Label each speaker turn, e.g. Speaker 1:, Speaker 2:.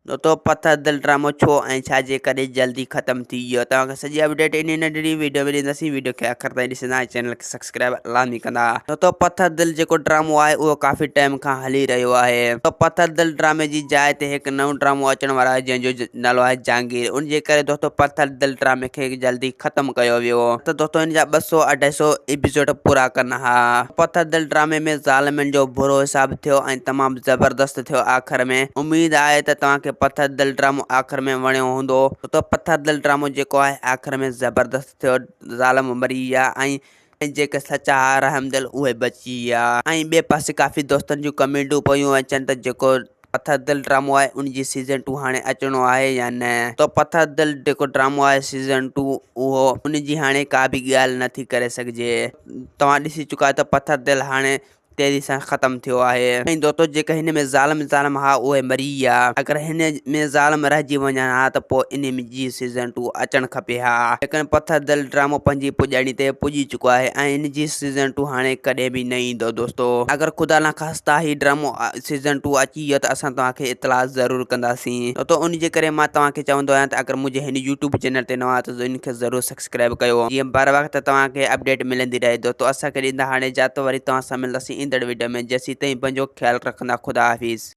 Speaker 1: तो पत्थर दिल ड्रामो छो ऐं छाजे करे जल्दी ख़त्म थी वियो। तव्हांखे सॼी अपडेट इन नंढड़ी वीडियो में ॾींदासीं। वीडियो खे आख़िर ताईं ॾिसंदा ऐं चैनल खे सब्सक्राइब लाज़मी कंदा। तो पत्थर दिल जेको ड्रामो आहे उहो काफ़ी टाइम खां हली रहियो आहे। तो पत्थर दिल ड्रामे जी जाइ ते हिकु नओं ड्रामो अचण वारो आहे जंहिंजो नालो आहे जहांगीर। उन जे करे दोस्तो पत्थर दिल ड्रामे खे जल्दी ख़त्म कयो वियो। त दोस्तो हिन जा 200-250 एपिसोड पूरा करना हा। पत्थर दिल ड्रामे में ज़ालिमनि जो बुरो हिसाब थियो ऐं तमामु ज़बरदस्त थियो आख़िर में। उम्मीद आहे त तव्हांखे पत्थर दिल ड्रामो आख़िर में वणियो हूंदो। तो पत्थर दिल ड्रामो जेको आहे आख़िर में ज़बरदस्त थियो। ज़ालिम मरी विया ऐं जेके सचा हार हमदिल उहे बची विया। ऐं ॿिए पासे काफ़ी दोस्तनि जूं कमेंटूं पियूं अचनि त जेको पत्थर दिल ड्रामो आहे उन जी सीज़न 2 हाणे अचिणो आहे या न। तो पत्थर दिल जेको ड्रामो आहे सीज़न 2 उहो उन जी हाणे का बि ॻाल्हि नथी करे सघिजे। तव्हां ॾिसी चुका त पत्थर दिल हाणे तेज़ी सां ख़त्म थियो आहे। ऐं दोस्तो जेका हिन में ज़ालिम हा उहे मरी विया। अगरि हिन में ज़ालिम रहिजी वञनि हा त पोइ इन जी सीज़न 2 अचणु खपे हा। लेकिन पत्थर दिल ड्रामो पंहिंजी पुॼाणी ते पुॼी चुको आहे ऐं इन जी सीज़न 2 हाणे कॾहिं बि न ईंदो दोस्तो। अगरि ख़ुदा न ख़ास्ता ही ड्रामो सीज़न 2 अची वियो त असां तव्हांखे इतला ज़रूरु कंदासीं। तो उन जे करे मां तव्हांखे चवंदो आहियां त अगरि मुंहिंजे हिन यूट्यूब चैनल ते न आहे त इनखे ज़रूरु सब्सक्राइब कयो जीअं बर वक़्तु तव्हांखे अपडेट मिलंदी रहे। दोस्तो असांखे ॾींदा हाणे इजाज़त, वरी तव्हां सां मिलंदासीं ईंदड़ वीडियो में। जेसीं ताईं पंहिंजो ख़्यालु रखंदा। ख़ुदा हाफ़िज़।